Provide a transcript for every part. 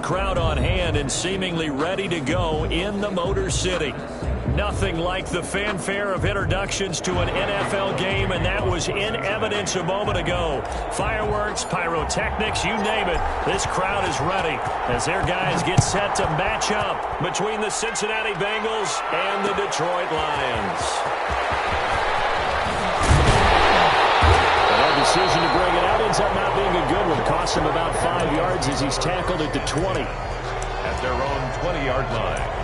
crowd on hand and seemingly ready to go in the Motor City. Nothing like the fanfare of introductions to an NFL game, and that was in evidence a moment ago. Fireworks, pyrotechnics, you name it. This crowd is ready as their guys get set to match up between the Cincinnati Bengals and the Detroit Lions. The decision to bring it out ends up not being a good one. Costs him about 5 yards as he's tackled at the 20. At their own 20-yard line.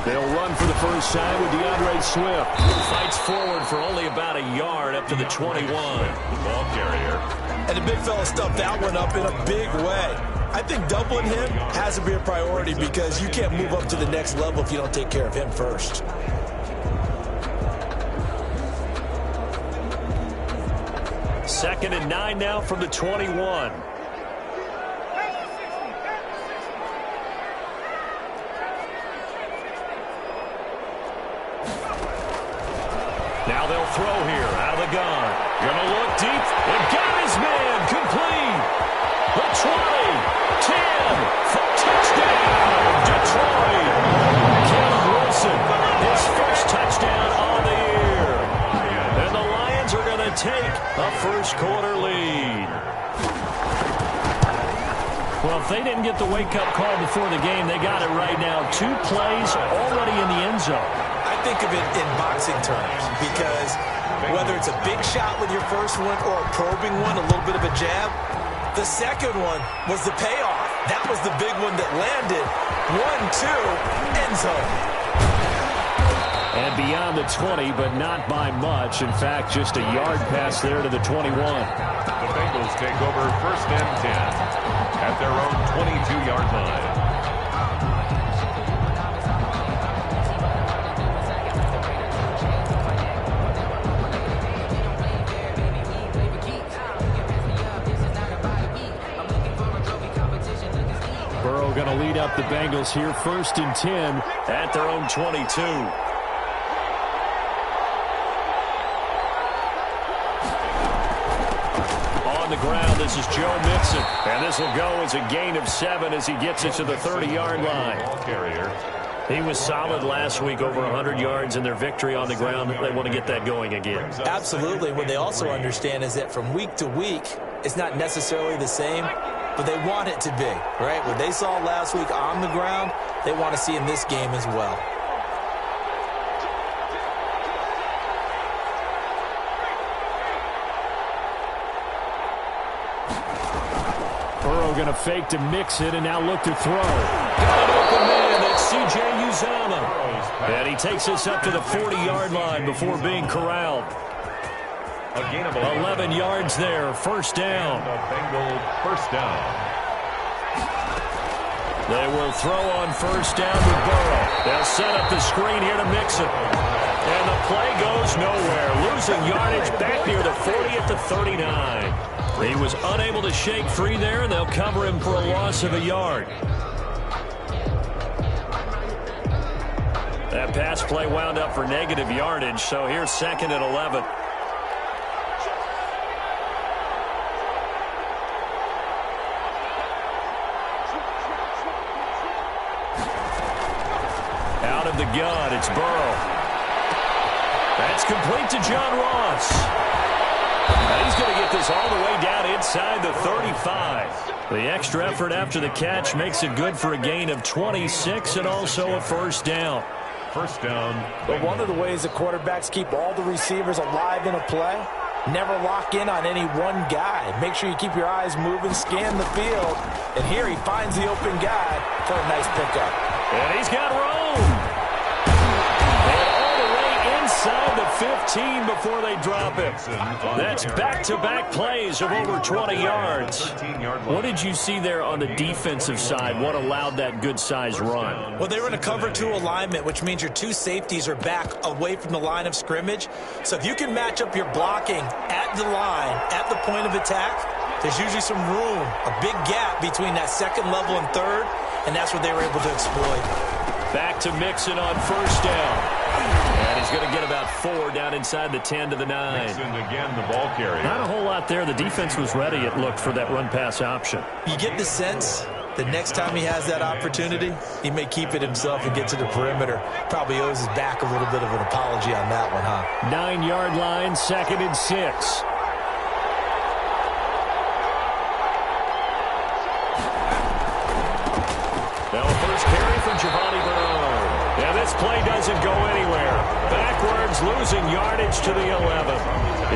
They'll run for the first time with DeAndre Swift. Fights forward for only about a yard up to the 21. The ball carrier. And the big fella stuffed that one up in a big way. I think doubling him has to be a priority because you can't move up to the next level if you don't take care of him first. Second and 9 now from the 21. Now they'll throw here out of the gun. Gonna look deep. And got his man. Complete. The 20. 10. For touchdown. Detroit. Caleb Wilson. His first touchdown on the year. And the Lions are going to take a first-quarter lead. Well, if they didn't get the wake-up call before the game, they got it right now. 2 plays already in the end zone. I think of it in boxing terms because whether it's a big shot with your first one or a probing one, a little bit of a jab, the second one was the payoff. That was the big one that landed. 1-2, end zone. And beyond the 20, but not by much. In fact, just a yard pass there to the 21. The Bengals take over first and 10 at their own 22-yard line. Burrow going to lead up the Bengals here first and 10 at their own 22. On the ground, this is Joe Mixon. And this will go as a gain of 7 as he gets it to the 30-yard line. Carrier. He was solid last week, over 100 yards in their victory on the ground. They want to get that going again. Absolutely. What they also understand is that from week to week, it's not necessarily the same, but they want it to be, right? What they saw last week on the ground, they want to see in this game as well. Burrow going to fake to mix it and now look to throw. Got an open man. That's C.J. Uzomah. And he takes this up to the 40-yard line before being corralled. 11 yards there, first down. Bengal first down. They will throw on first down with Burrow. They'll set up the screen here to Mixon. And the play goes nowhere. Losing yardage back near the 40 at the 39. He was unable to shake free there, and they'll cover him for a loss of a yard. That pass play wound up for negative yardage, so here's second and 11. Out of the gun, it's Burrow. That's complete to John Ross. And he's going to get this all the way down inside the 35. The extra effort after the catch makes it good for a gain of 26 and also a first down. First down. But one of the ways the quarterbacks keep all the receivers alive in a play, never lock in on any one guy. Make sure you keep your eyes moving, scan the field. And here he finds the open guy for a nice pickup. And he's got room. And all the way inside the 15 before they drop it. That's back-to-back plays of over 20 yards. What did you see there on the defensive side? What allowed that good-sized run? Well, they were in a cover 2 alignment, which means your 2 safeties are back away from the line of scrimmage. So if you can match up your blocking at the line, at the point of attack, there's usually some room, a big gap between that second level and third, and that's what they were able to exploit. Back to Mixon on first down. And he's going to get about 4 down inside the 10 to the 9. Mixon again, the ball carrier. Not a whole lot there. The defense was ready, it looked, for that run-pass option. You get the sense the next time he has that opportunity, he may keep it himself and get to the perimeter. Probably owes his back a little bit of an apology on that one, huh? 9-yard line, 2nd and 6. Now a first carry for Giovanni Bernard. Yeah, this play doesn't go anywhere. Backwards, losing yardage to the 11.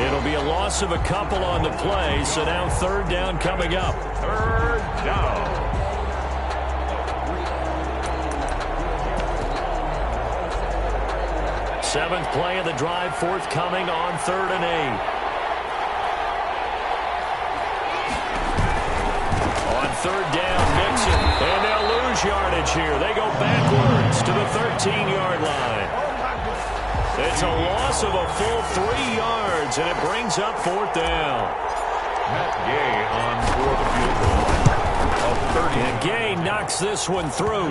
It'll be a loss of a couple on the play, so now 3rd down coming up. 3rd down. Seventh play of the drive, forthcoming on 3rd and 8. On 3rd down, Mixon, and they'll lose yardage here. They go backwards to the 13-yard line. It's a loss of a full 3 yards, and it brings up 4th down. Matt Gay on for the field goal. And Gay knocks this one through.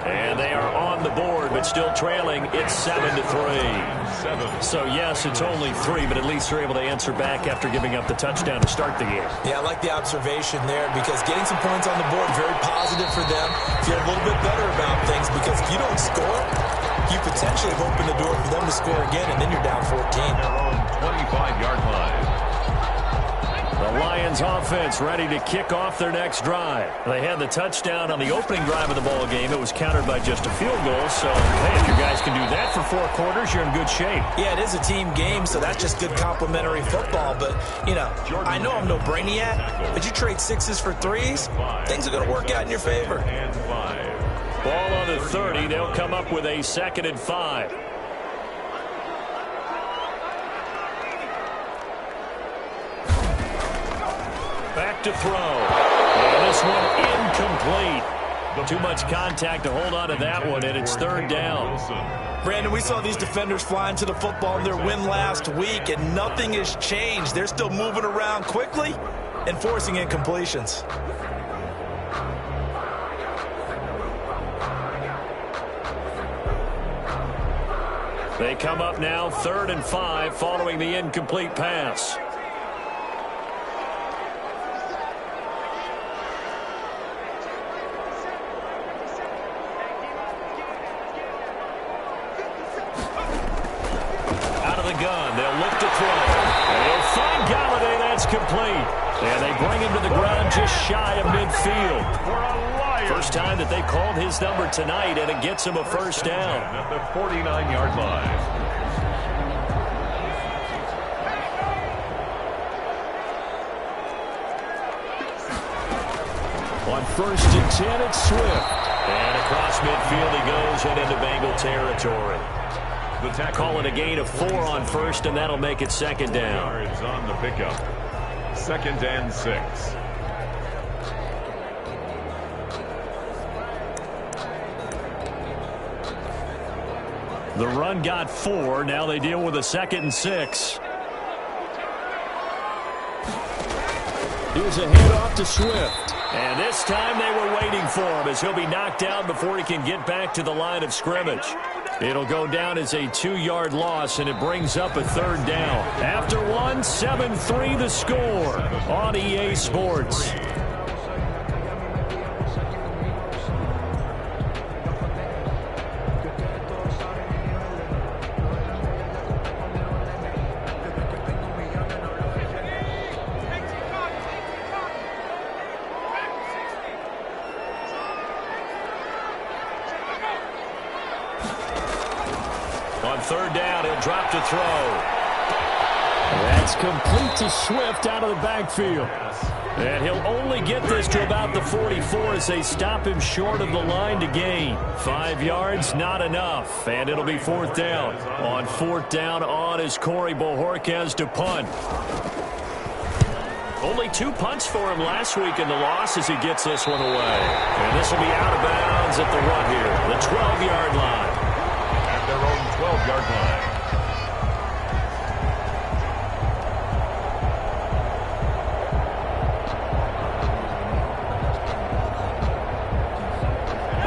And they are on the board, but still trailing. It's 7-3. So, yes, it's only 3, but at least they're able to answer back after giving up the touchdown to start the game. Yeah, I like the observation there because getting some points on the board, very positive for them. Feel a little bit better about things because if you don't score, you potentially have opened the door for them to score again, and then you're down 14. Their own 25-yard line. The Lions offense ready to kick off their next drive. They had the touchdown on the opening drive of the ball game. It was countered by just a field goal. So, hey, if you guys can do that for 4 quarters, you're in good shape. Yeah, it is a team game, so that's just good complimentary football. But, you know, I know I'm no brainiac, but you trade 6s for 3s, things are going to work out in your favor. Ball on the 30. They'll come up with a 2nd and 5. Back to throw. And this one incomplete. Too much contact to hold on to that one, and it's 3rd down. Brandon, we saw these defenders flying to the football in their win last week, and nothing has changed. They're still moving around quickly and forcing incompletions. They come up now 3rd and 5 following the incomplete pass. Gun. They'll look to throw. And they'll find Galladay. That's complete. And they bring him to the ground just shy of midfield. First time that they called his number tonight, and it gets him a first down. At the 49-yard line. On 1st and 10, it's Swift. And across midfield he goes and into Bengal territory. Call it a gain of 4 on 1st, and that'll make it 2nd down. Yards on the pickup. 2nd and 6. The run got 4. Now they deal with a 2nd and 6. Here's a handoff to Swift. And this time they were waiting for him as he'll be knocked down before he can get back to the line of scrimmage. It'll go down as a 2-yard loss, and it brings up a 3rd down. After 1, 7-3 the score on EA Sports. On 3rd down, he'll drop to throw. That's complete to Swift out of the backfield. And he'll only get this to about the 44 as they stop him short of the line to gain. 5 yards, not enough. And it'll be 4th down. On 4th down on is Corey Bojorquez to punt. Only 2 punts for him last week in the loss as he gets this one away. And this will be out of bounds at the run here, the 12-yard line. At their own 12-yard line.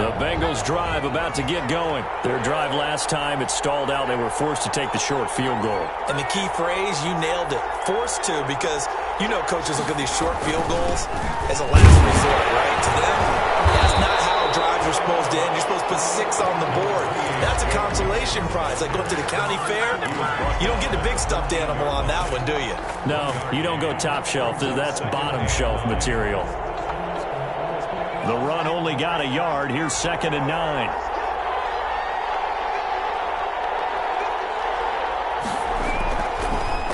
The Bengals drive about to get going. Their drive last time, it stalled out. They were forced to take the short field goal. And the key phrase, you nailed it. Forced to, because you know coaches look at these short field goals as a last resort, right? To them, that's not how drives are supposed to end. You're supposed to put 6 on the board. That's a consolation prize. Like going to the county fair, you don't get the big stuffed animal on that one, do you? No, you don't go top shelf. That's bottom shelf material. The run only got a yard. Here's 2nd and 9.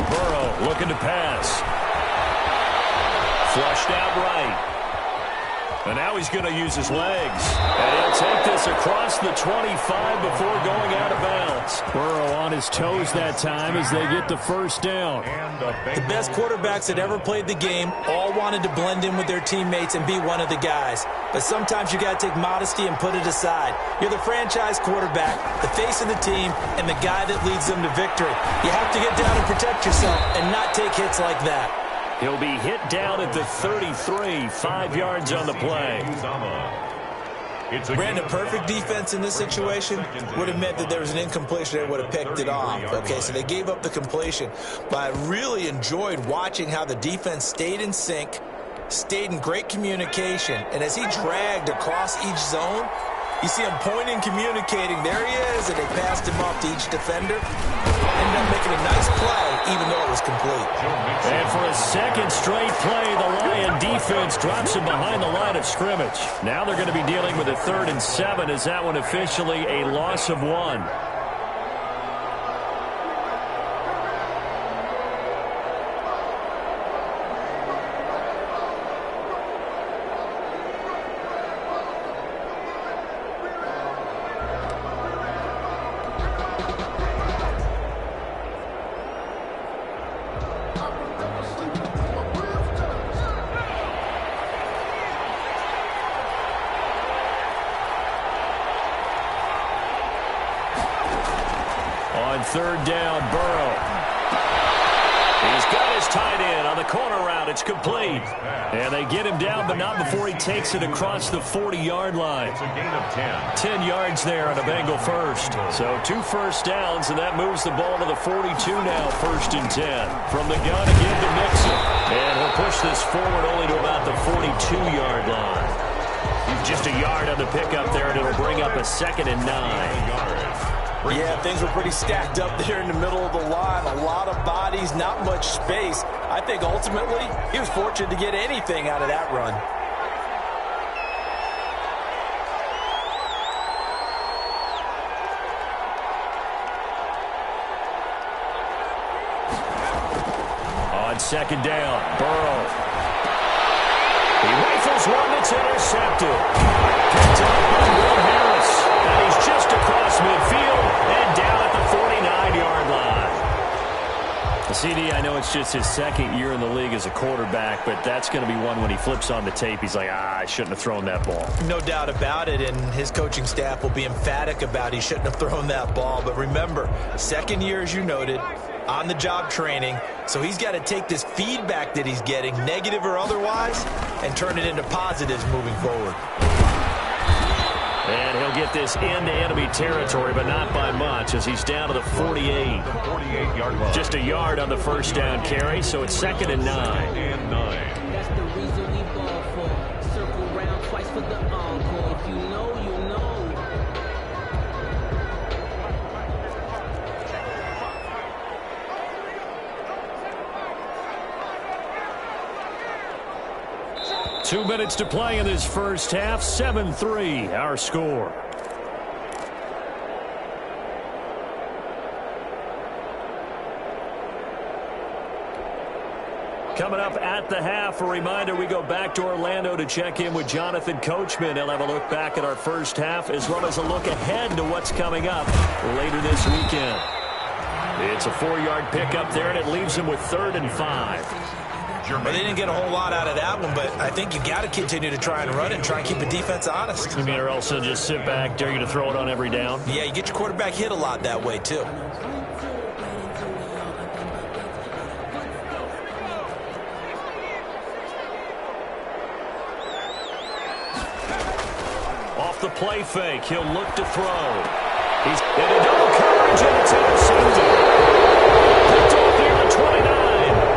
Burrow looking to pass. Flushed out right. And now he's going to use his legs. And he'll take this across the 25 before going out of bounds. Burrow on his toes that time as they get the 1st down. The best quarterbacks that ever played the game all wanted to blend in with their teammates and be one of the guys. But sometimes you got to take modesty and put it aside. You're the franchise quarterback, the face of the team, and the guy that leads them to victory. You have to get down and protect yourself and not take hits like that. He'll be hit down at the 33, 5 yards on the play. Brandon, perfect defense in this situation would have meant that there was an incompletion. They would have picked it off. Okay, so they gave up the completion. But I really enjoyed watching how the defense stayed in sync, stayed in great communication. And as he dragged across each zone, you see him pointing, communicating. There he is, and they passed him off to each defender. Ended up making a nice play, even though it was complete. And for a second straight play, the Lion defense drops him behind the line of scrimmage. Now they're going to be dealing with a 3rd and 7 as that one officially a loss of 1. On 3rd down, Burrow. He's got his tight end on the corner route. It's complete. And they get him down, but not before he takes it across the 40-yard line. It's a gain of 10. 10 yards there on a Bengal first. So 2 first downs, and that moves the ball to the 42 now, 1st and 10. From the gun again to Mixon. And he'll push this forward only to about the 42-yard line. Just a yard on the pickup there, and it'll bring up a 2nd and 9. Yeah, things were pretty stacked up there in the middle of the line. A lot of bodies, not much space. I think ultimately he was fortunate to get anything out of that run. On 2nd down, Burrow. He rifles one that's intercepted. Picked up by Will Harris. And he's just across midfield and down at the 49-yard line. CD, I know it's just his 2nd year in the league as a quarterback, but that's going to be one when he flips on the tape, he's like, I shouldn't have thrown that ball. No doubt about it, and his coaching staff will be emphatic about he shouldn't have thrown that ball. But remember, 2nd year, as you noted, on-the-job training, so he's got to take this feedback that he's getting, negative or otherwise, and turn it into positives moving forward. And he'll get this into enemy territory, but not by much, as he's down to the 48. 48-yard line. Just a yard on the 1st down carry, so it's 2nd and 9. That's the reason we ball for. Circle round twice for the encore. If you know, you know. Two minutes to play in this first half. 7-3, our score. Coming up at the half, a reminder, we go back to Orlando to check in with Jonathan Coachman. He'll have a look back at our first half as well as a look ahead to what's coming up later this weekend. It's a 4-yard pickup there, and it leaves him with 3rd and 5. Well, they didn't get a whole lot out of that one, but I think you got to continue to try and run it and try and keep the defense honest. You mean, or else just sit back, dare you to throw it on every down? Yeah, you get your quarterback hit a lot that way, too. Off the play fake, he'll look to throw. He's in a double coverage, and it's intercepted. Picked off near the 29,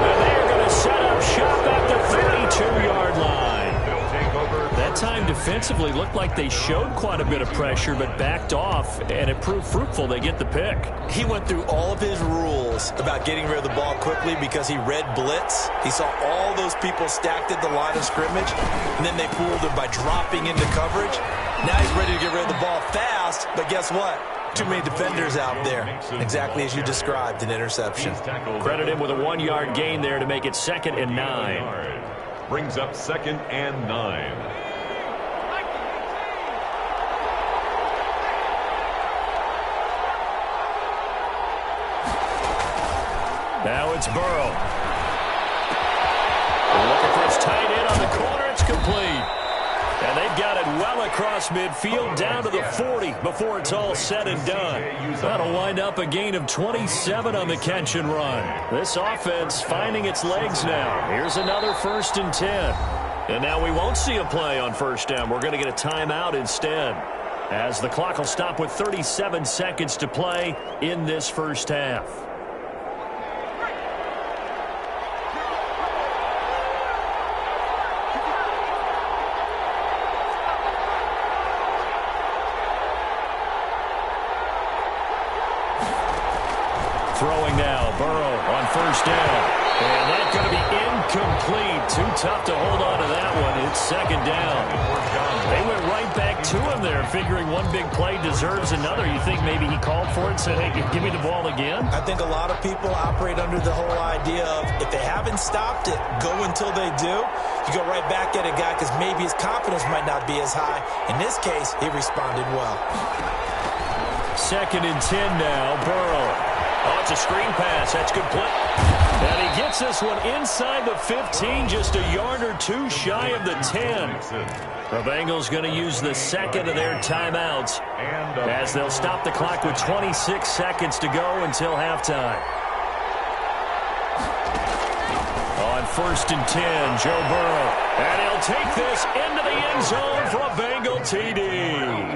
and they are going to set up shop at the 32-yard line. That time defensively looked like they showed quite a bit of pressure, but backed off, and it proved fruitful. They get the pick. He went through all of his rules about getting rid of the ball quickly because he read blitz. He saw all those people stacked at the line of scrimmage, and then they fooled him by dropping into coverage. Now he's ready to get rid of the ball fast, but guess what? Too many defenders out there. Exactly as you described, an interception. Credit him with a 1-yard gain there to make it 2nd and 9. Brings up 2nd and 9. Now it's Burrow. Looking for his tight end on the corner. It's complete. And they've got it well across midfield down to the 40 before it's all said and done. That'll wind up a gain of 27 on the catch and run. This offense finding its legs now. Here's another 1st and 10. And now we won't see a play on 1st down. We're going to get a timeout instead, as the clock will stop with 37 seconds to play in this first half. Throwing now, Burrow on 1st down. And that's going to be incomplete. Too tough to hold on to that one. It's 2nd down. They went right back to him there, figuring one big play deserves another. You think maybe he called for it and said, hey, give me the ball again? I think a lot of people operate under the whole idea of if they haven't stopped it, go until they do. You go right back at a guy because maybe his confidence might not be as high. In this case, he responded well. 2nd and 10 now, Burrow. Oh, it's a screen pass. That's good play. And he gets this one inside the 15, just a yard or two shy of the 10. The Bengals going to use the 2nd of their timeouts as they'll stop the clock with 26 seconds to go until halftime. On 1st and 10, Joe Burrow. And he'll take this into the end zone for a Bengal TD.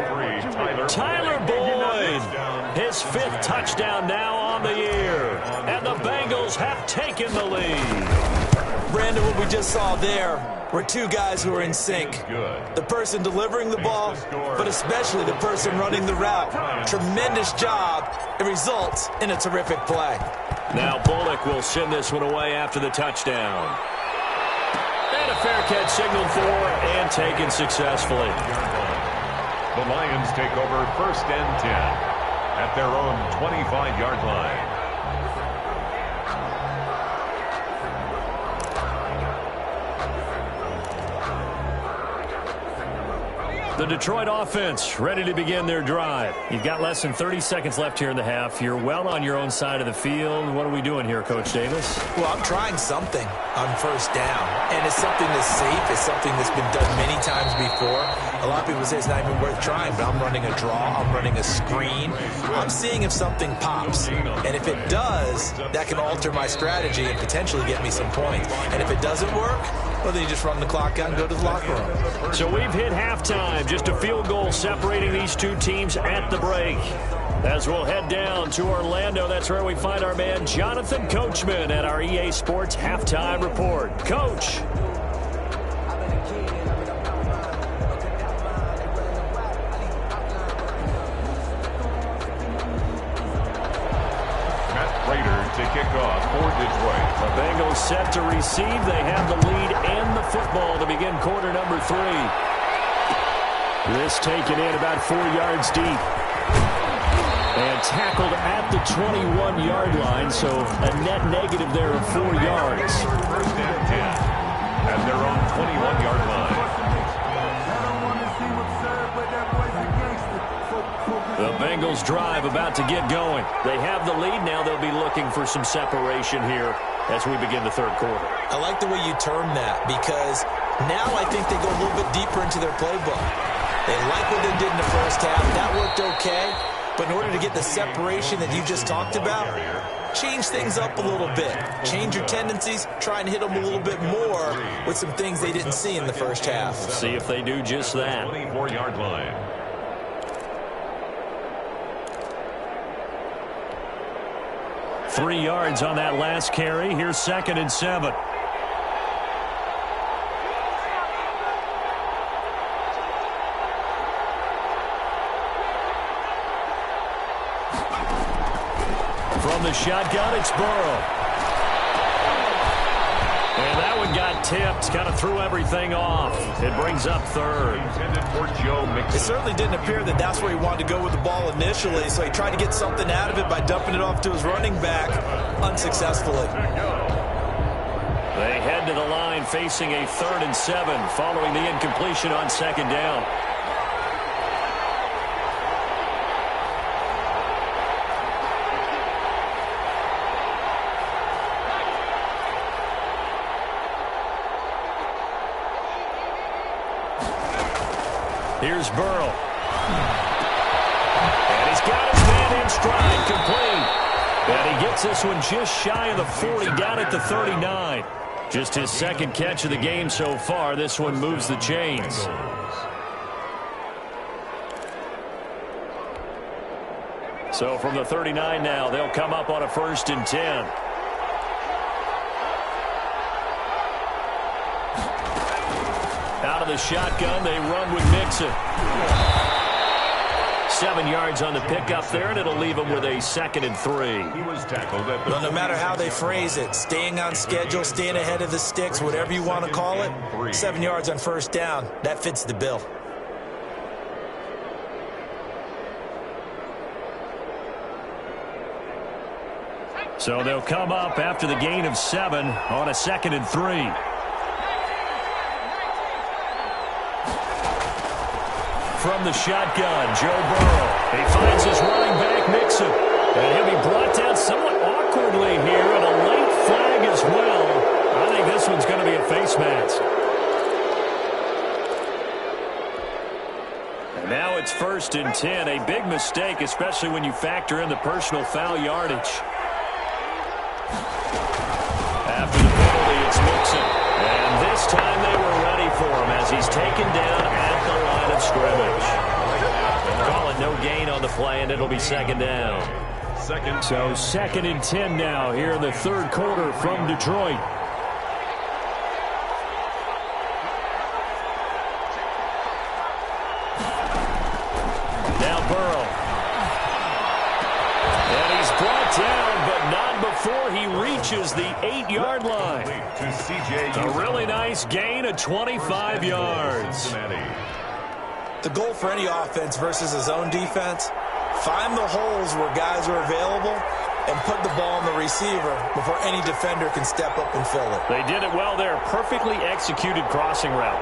Tyler Boyd, his 5th touchdown now on the year. And the Bengals have taken the lead. Brandon, what we just saw there were two guys who are in sync. The person delivering the ball, but especially the person running the route. Tremendous job. It results in a terrific play. Now Bullock will send this one away after the touchdown. And a fair catch signaled for and taken successfully. The Lions take over 1st and 10 at their own 25-yard line. The Detroit offense ready to begin their drive. You've got less than 30 seconds left here in the half. You're well on your own side of the field. What are we doing here, Coach Davis? Well, I'm trying something on 1st down, and it's something that's safe. It's something that's been done many times before. A lot of people say it's not even worth trying, but I'm running a draw. I'm running a screen. I'm seeing if something pops, and if it does, that can alter my strategy and potentially get me some points. And if it doesn't work, well, then you just run the clock out and go to the locker room. So we've hit halftime. Just a field goal separating these two teams at the break. As we'll head down to Orlando, that's where we find our man Jonathan Coachman at our EA Sports Halftime Report. Coach. To kick off for Detroit. The Bengals set to receive. They have the lead and the football to begin quarter number 3. This taken in about 4 yards deep. And tackled at the 21-yard line, so a net negative there of 4 yards. First and 10 at their own 21-yard line. The Bengals drive about to get going. They have the lead now. They'll be looking for some separation here as we begin the third quarter. I like the way you term that, because now I think they go a little bit deeper into their playbook. They like what they did in the first half. That worked okay. But in order to get the separation that you just talked about, change things up a little bit. Change your tendencies. Try and hit them a little bit more with some things they didn't see in the first half. See if they do just that. 24-yard line. Three yards on that last carry. Here's 2nd and 7. From the shotgun, it's Burrow. And that one got tipped, kind of threw everything off. It brings up 3rd. It certainly didn't appear that that's where he wanted to go with the ball initially, so he tried to get something out of it by dumping it off to his running back unsuccessfully. They head to the line facing a 3rd and 7 following the incompletion on 2nd down. Here's Burrow. And he's got his man in stride, complete. And he gets this one just shy of the 40, down at the 39. Just his 2nd catch of the game so far. This one moves the chains. So from the 39 now, they'll come up on a 1st and 10. Out of the shotgun, they run with Mixon. 7 yards on the pickup there, and it'll leave him with a 2nd and 3. He was tackled at the Well, no matter how they phrase it, staying on schedule, staying ahead of the sticks, whatever you want to call it, 7 yards on 1st down, that fits the bill. So they'll come up after the gain of 7 on a 2nd and 3. From the shotgun, Joe Burrow. He finds his running back, Mixon. And he'll be brought down somewhat awkwardly here, and a late flag as well. I think this one's going to be a face mask. And now it's 1st and 10. A big mistake, especially when you factor in the personal foul yardage. After the penalty, it's Mixon. And this time they were ready for him as he's taken down at the line of scrimmage. Call it no gain on the play, and it'll be 2nd down. So 2nd and 10 now here in the 3rd quarter from Detroit. Now Burrow. And he's brought down, but not before he reaches the 8-yard line. A really nice gain of 25 yards. The goal for any offense versus a zone defense, find the holes where guys are available and put the ball on the receiver before any defender can step up and fill it. They did it well there. Perfectly executed crossing route.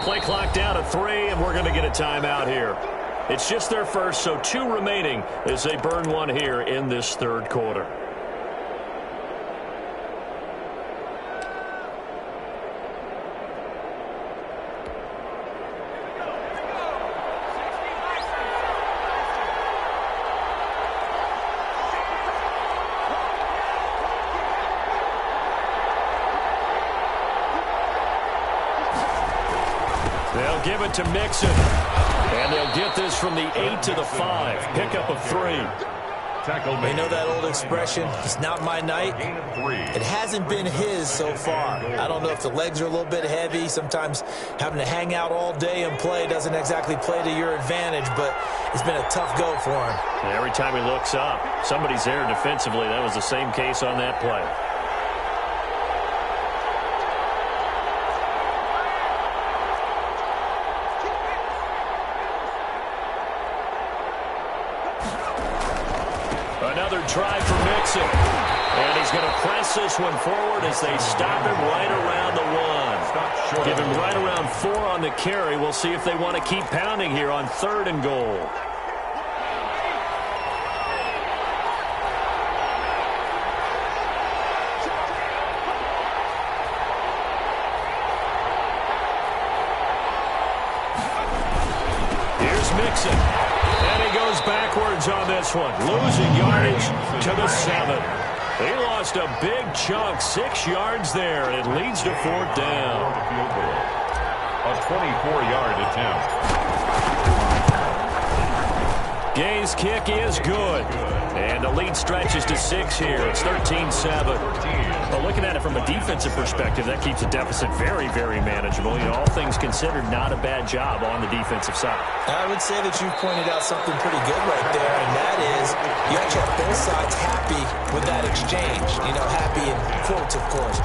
Play clock down to 3, and we're going to get a timeout here. It's just their first, so 2 remaining as they burn one here in this 3rd quarter. They'll give it to Mixon. And they'll get this from the 8 to the 5. Pickup of 3. You know that old expression, it's not my night? It hasn't been his so far. I don't know if the legs are a little bit heavy. Sometimes having to hang out all day and play doesn't exactly play to your advantage, but it's been a tough go for him. And every time he looks up, somebody's there defensively. That was the same case on that play. another try for Mixon. And he's going to press this one forward as they stop him right around the 1. Give him right around 4 on the carry. We'll see if they want to keep pounding here on 3rd and goal. Mixon. And he goes backwards on this one. Losing yardage to the 7. He lost a big chunk, 6 yards there, and it leads to 4th down. A 24-yard attempt. Gay's kick is good. And the lead stretches to 6 here. It's 13-7. But looking at it from a defensive perspective, that keeps the deficit very, very manageable. You know, all things considered, not a bad job on the defensive side. I would say that you've pointed out something pretty good right there, and that is you actually have both sides happy with that exchange. You know, happy in quotes, of course.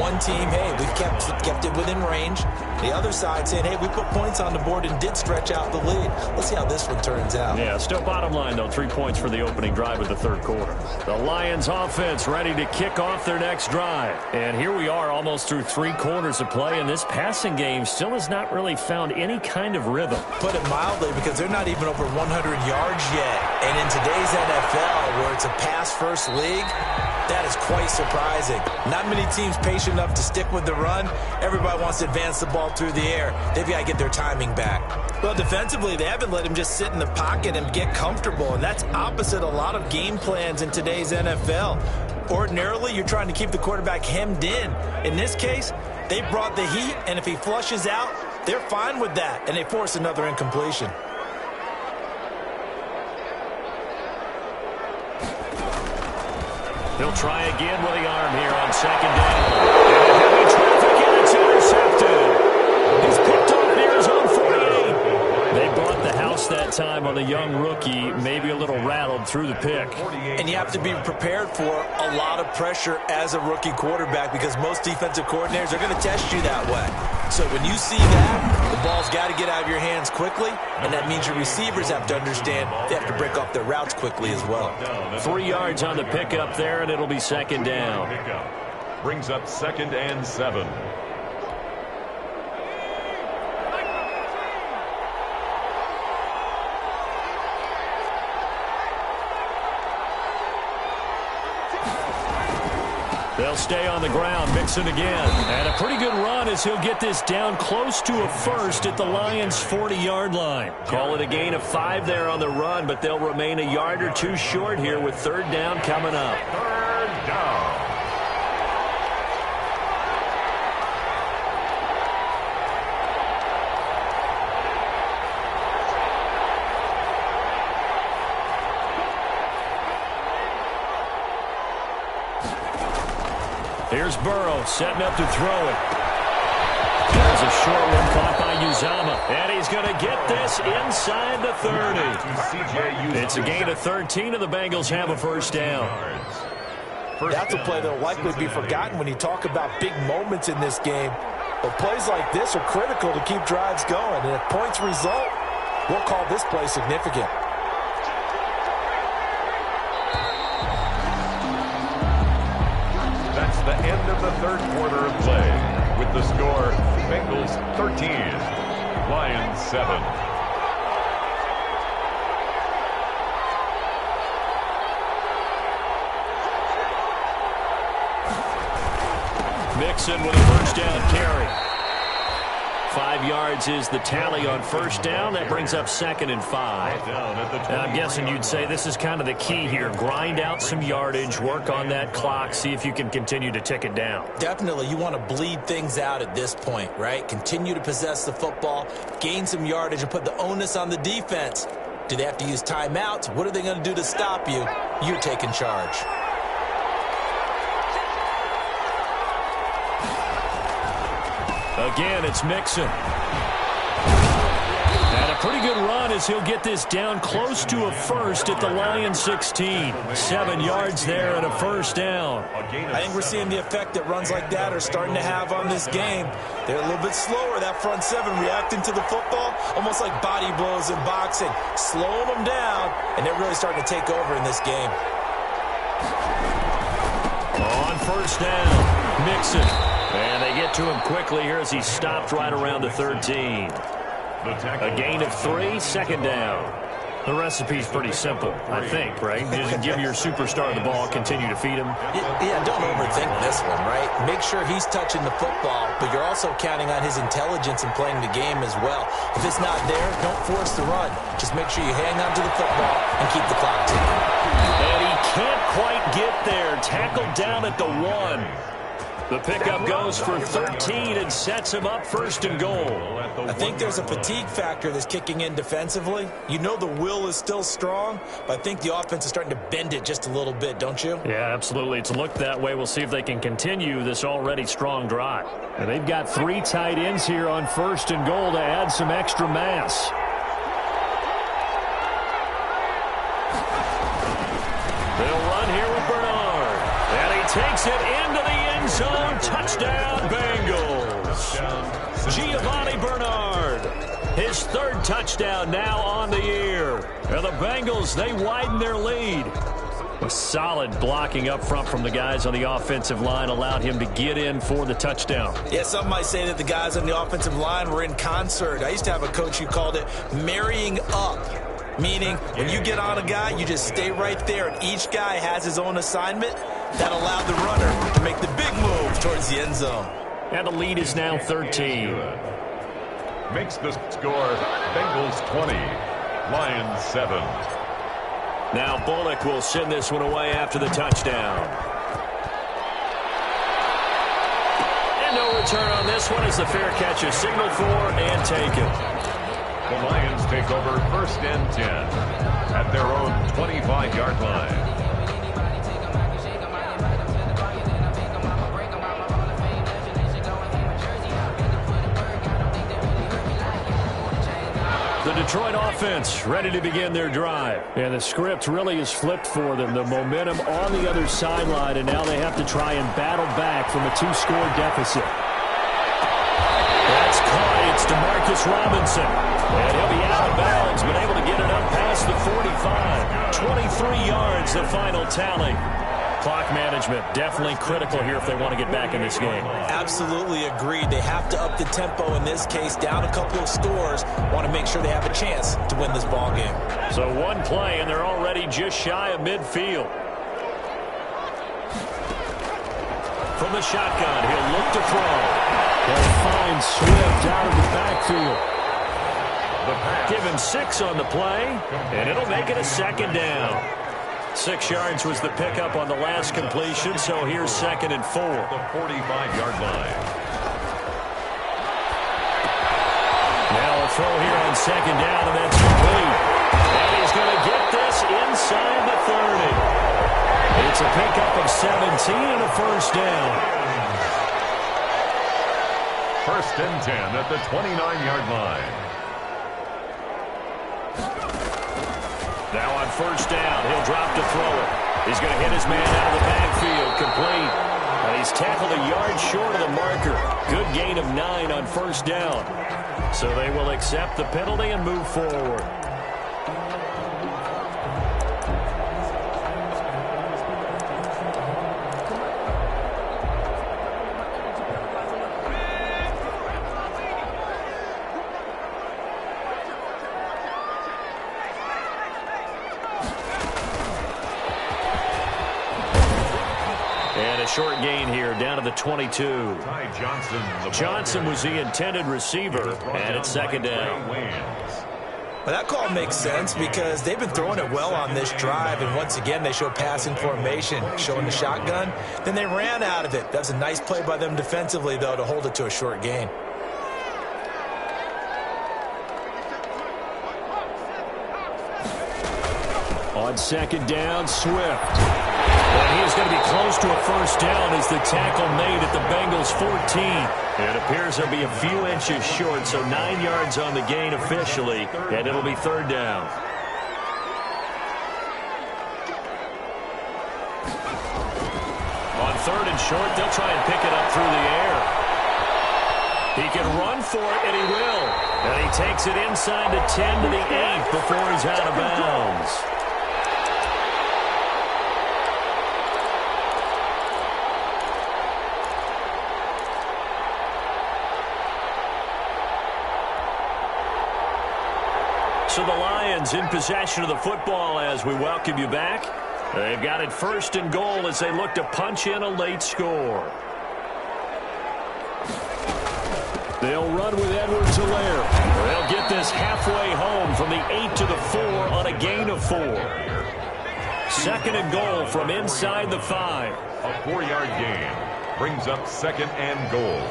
One team, hey, we've kept it within range. The other side saying, hey, we put points on the board and did stretch out the lead. Let's see how this one turns out. Yeah, still bottom line, though, 3 points for the opening drive of the 3rd quarter. The Lions offense ready to kick off their next drive. And here we are almost through 3 quarters of play, and this passing game still has not really found any kind of rhythm. Put it mildly, because they're not even over 100 yards yet. And in today's NFL, where it's a pass-first league, that is quite surprising. Not many teams patient enough to stick with the run. Everybody wants to advance the ball through the air. They've got to get their timing back. Well, defensively, they haven't let him just sit in the pocket and get comfortable, and that's opposite a lot of game plans in today's NFL. Ordinarily, you're trying to keep the quarterback hemmed in. In this case, they brought the heat, and if he flushes out, they're fine with that, and they force another incompletion. They'll try again with the arm here on 2nd down. And heavy traffic, and it's intercepted. He's picked off near his own 48. They bought the house that time on the young rookie, maybe a little rattled through the pick. And you have to be prepared for a lot of pressure as a rookie quarterback, because most defensive coordinators are going to test you that way. So when you see that, the ball's got to get out of your hands quickly, and that means your receivers have to understand they have to break off their routes quickly as well. 3 yards on the pickup there, and it'll be 2nd down. Brings up 2nd and 7. They'll stay on the ground. Mixon again. And a pretty good run as he'll get this down close to a 1st at the Lions' 40-yard line. Call it a gain of 5 there on the run, but they'll remain a yard or 2 short here with 3rd down coming up. 3rd down. Here's Burrow setting up to throw it. There's a short one caught by Uzama. And he's going to get this inside the 30. It's a gain of 13, and the Bengals have a 1st down. That's a play that will likely be forgotten when you talk about big moments in this game. But plays like this are critical to keep drives going. And if points result, we'll call this play significant. The end of the 3rd quarter of play with the score Bengals 13, Lions 7. Mixon with a 1st down carry. 5 yards is the tally on 1st down. That brings up 2nd and 5. And I'm guessing you'd say this is kind of the key here. Grind out some yardage, work on that clock, see if you can continue to tick it down. Definitely. You want to bleed things out at this point, right? Continue to possess the football, gain some yardage, and put the onus on the defense. Do they have to use timeouts? What are they going to do to stop you? You're taking charge. Again, it's Mixon. And a pretty good run as he'll get this down close to a 1st at the Lions 16. 7 yards there and a 1st down. I think we're seeing the effect that runs like that are starting to have on this game. They're a little bit slower, that front 7, reacting to the football, almost like body blows in boxing, slowing them down, and they're really starting to take over in this game. On first down, Mixon. And they get to him quickly here as he stopped right around the 13. A gain of 3, second down. The recipe's pretty simple, I think, right? You just give your superstar the ball, continue to feed him. Yeah, don't overthink this one, right? Make sure he's touching the football, but you're also counting on his intelligence in playing the game as well. If it's not there, don't force the run. Just make sure you hang on to the football and keep the clock ticking. And he can't quite get there. Tackled down at the 1. The pickup goes for 13 and sets him up first and goal. I think there's a fatigue factor that's kicking in defensively. You know the will is still strong, but I think the offense is starting to bend it just a little bit, don't you? Yeah, absolutely. It's looked that way. We'll see if they can continue this already strong drive. And they've got 3 tight ends here on first and goal to add some extra mass. They'll run here with Bernard. And he takes it into the end zone. Touchdown, Bengals. Giovanni Bernard. His 3rd touchdown now on the year. And the Bengals, they widen their lead. A solid blocking up front from the guys on the offensive line allowed him to get in for the touchdown. Yeah, some might say that the guys on the offensive line were in concert. I used to have a coach who called it marrying up. Meaning, when you get on a guy, you just stay right there, and each guy has his own assignment. That allowed the runner to make the big move towards the end zone. And the lead is now 13. Makes the score Bengals 20, Lions 7. Now Bullock will send this one away after the touchdown. And no return on this one as the fair catch is signaled for and taken. The Lions take over first and 10 at their own 25-yard line. The Detroit offense ready to begin their drive. And the script really is flipped for them. The momentum on the other sideline, and now they have to try and battle back from a 2-score deficit. That's caught. It's DeMarcus Robinson. And he'll be out of bounds, but able to get it up past the 45. 23 yards, the final tally. Clock management definitely critical here if they want to get back in this game. Absolutely agreed. They have to up the tempo in this case, down a couple of scores. Want to make sure they have a chance to win this ball game. So 1 play, and they're already just shy of midfield. From the shotgun, he'll look to throw. They'll find Swift out of the backfield. Give him 6 on the play, and it'll make it a second down. 6 yards was the pickup on the last completion, so here's 2nd and 4. The 45-yard line. Now a throw here on 2nd down, and that's complete. And he's going to get this inside the 30. It's a pickup of 17 and a first down. First and 10 at the 29-yard line. Now on first down, he'll drop to throw it. He's going to hit his man out of the backfield, complete. And he's tackled a yard short of the marker. Good gain of 9 on first down. So they will accept the penalty and move forward. Short gain here, down to the 22. Johnson was the intended receiver, and it's 2nd down. Well, that call makes sense because they've been throwing it well on this drive, and once again, they show passing formation, showing the shotgun. Then they ran out of it. That was a nice play by them defensively, though, to hold it to a short gain. On 2nd down, Swift. And he is going to be close to a first down as the tackle made at the Bengals 14. It appears he'll be a few inches short, so 9 yards on the gain officially, and it'll be 3rd down. On 3rd and short, they'll try and pick it up through the air. He can run for it, and he will. And he takes it inside the 10 to the 8 before he's out of bounds. So the Lions in possession of the football as we welcome you back. They've got it 1st and goal as they look to punch in a late score. They'll run with Edwards-Helaire. They'll get this halfway home from the 8 to the 4 on a gain of 4. 2nd and goal from inside the 5. A 4-yard gain brings up 2nd and goal.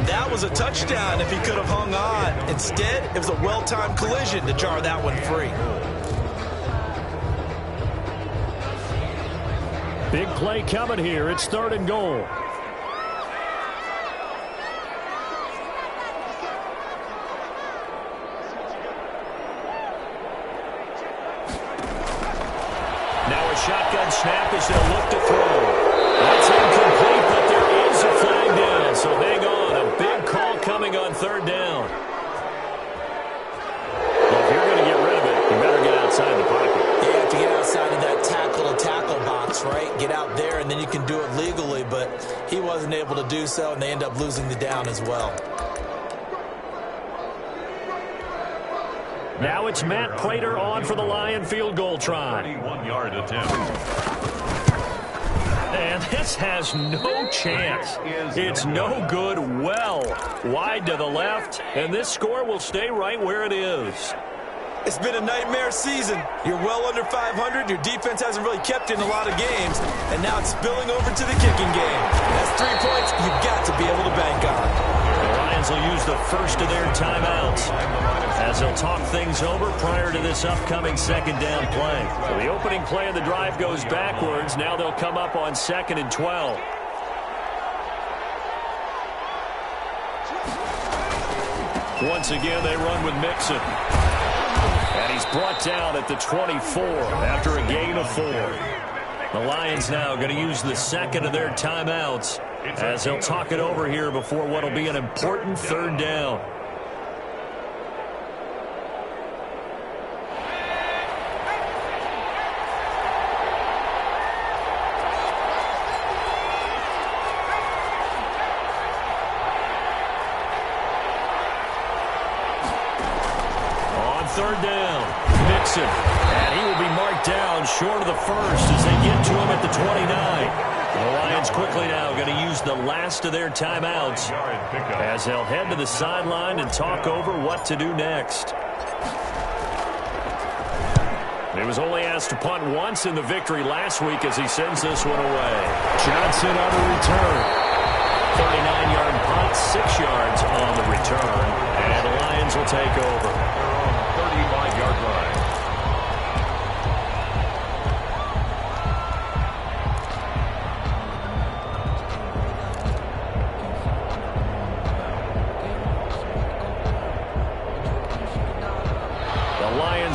That was a touchdown if he could have hung on. Instead, it was a well-timed collision to jar that one free. Big play coming here. It's 3rd and goal. Now a shotgun snap as they'll look to throw. That's incomplete, but there is a flag down, so hang on. A big call coming on 3rd down. Well, if you're going to get rid of it, you better get outside the pocket. Yeah, you have to get outside of that tackle-to-tackle box, right? Get out there, and then you can do it legally, but he wasn't able to do so, and they end up losing the down as well. Now it's Matt Prater on for the Lion field goal try. 31-yard attempt. And this has no chance. It's no good. Well wide to the left, and this score will stay right where it is. It's been a nightmare season. You're well under 500. Your defense hasn't really kept in a lot of games, and now it's spilling over to the kicking game. That's 3 points you've got to be able to bank on. The Lions will use the first of their timeouts as they'll talk things over prior to this upcoming 2nd down play. So the opening play of the drive goes backwards. Now they'll come up on 2nd and 12. Once again, they run with Mixon. And he's brought down at the 24 after a gain of 4. The Lions now going to use the 2nd of their timeouts as they'll talk it over here before what will be an important 3rd down. On 3rd down, Mixon, and he will be marked down short of the 1st as they get to him at the 29. The Lions quickly now going to use the last of their timeouts as they'll head to the sideline and talk over what to do next. He was only asked to punt once in the victory last week as he sends this one away. Johnson on the return. 39-yard punt, 6 yards on the return, and the Lions will take over. 35-yard line.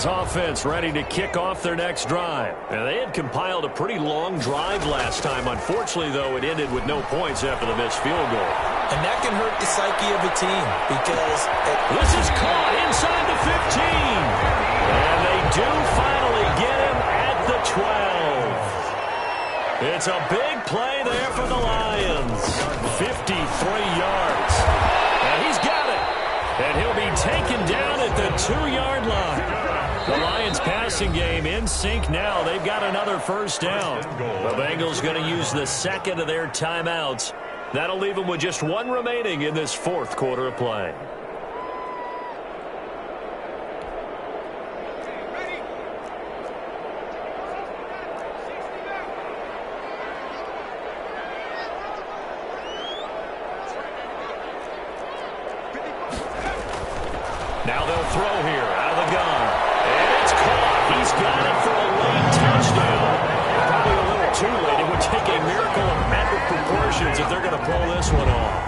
Offense ready to kick off their next drive. And they had compiled a pretty long drive last time. Unfortunately, though, it ended with no points after the missed field goal. And that can hurt the psyche of a team because this is caught inside the 15. And they do finally get him at the 12. It's a big play there for the Lions. 53 yards. And he's got it. And he'll be taken down at the 2-yard line. The Lions passing game in sync now. They've got another 1st down. The Bengals going to use the 2nd of their timeouts. That'll leave them with just 1 remaining in this 4th quarter of play. Now they'll throw here out of the gun. And it's caught. He's got it for a late touchdown. Probably a little too late. It would take a miracle of epic proportions if they're going to pull this one off.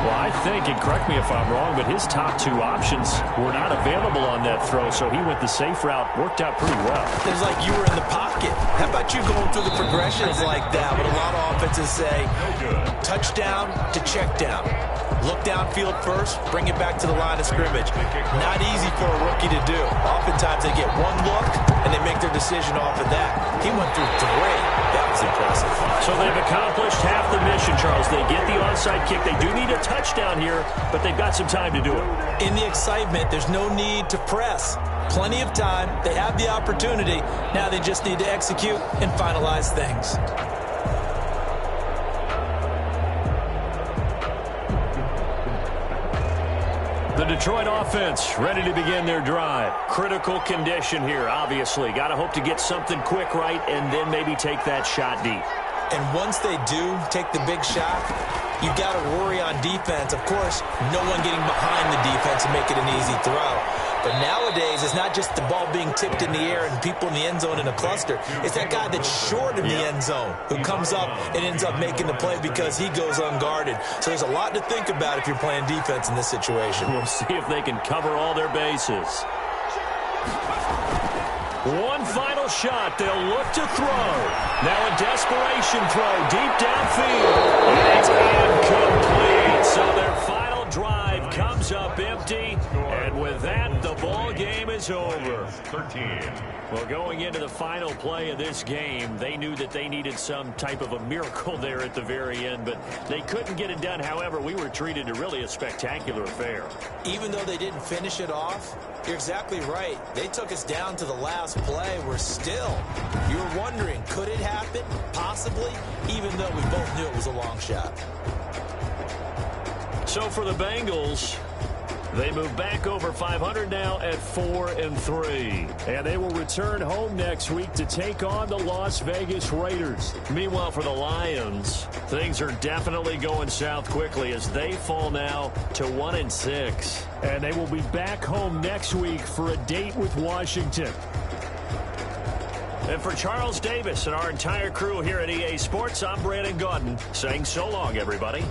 Well, I think, and correct me if I'm wrong, but his top 2 options were not available on that throw, so he went the safe route. Worked out pretty well. It was like you were in the pocket. How about you going through the progressions like that? What a lot of offenses say, touchdown to check down. Look downfield first, bring it back to the line of scrimmage. Not easy for a rookie to do. Oftentimes they get one look, and they make their decision off of that. He went through 3. That was impressive. So they've accomplished half the mission, Charles. They get the onside kick. They do need a touchdown here, but they've got some time to do it. In the excitement, there's no need to press. Plenty of time. They have the opportunity. Now they just need to execute and finalize things. The Detroit offense ready to begin their drive. Critical condition here, obviously. Got to hope to get something quick right and then maybe take that shot deep. And once they do take the big shot, you've got to worry on defense. Of course, no one getting behind the defense and make it an easy throw. But nowadays, it's not just the ball being tipped in the air and people in the end zone in a cluster. It's that guy that's short in the end zone who comes up and ends up making the play because he goes unguarded. So there's a lot to think about if you're playing defense in this situation. We'll see if they can cover all their bases. One final shot. They'll look to throw. Now a desperation throw deep downfield. And it's incomplete. So their final drive comes up empty. And with that, the ball game is over. 13. Well, going into the final play of this game, they knew that they needed some type of a miracle there at the very end, but they couldn't get it done. However, we were treated to really a spectacular affair. Even though they didn't finish it off, you're exactly right. They took us down to the last play. We're still, you're wondering, could it happen? Possibly, even though we both knew it was a long shot. So for the Bengals, they move back over 500 now at 4-3. And they will return home next week to take on the Las Vegas Raiders. Meanwhile, for the Lions, things are definitely going south quickly as they fall now to 1-6. And they will be back home next week for a date with Washington. And for Charles Davis and our entire crew here at EA Sports, I'm Brandon Gaudin saying so long, everybody.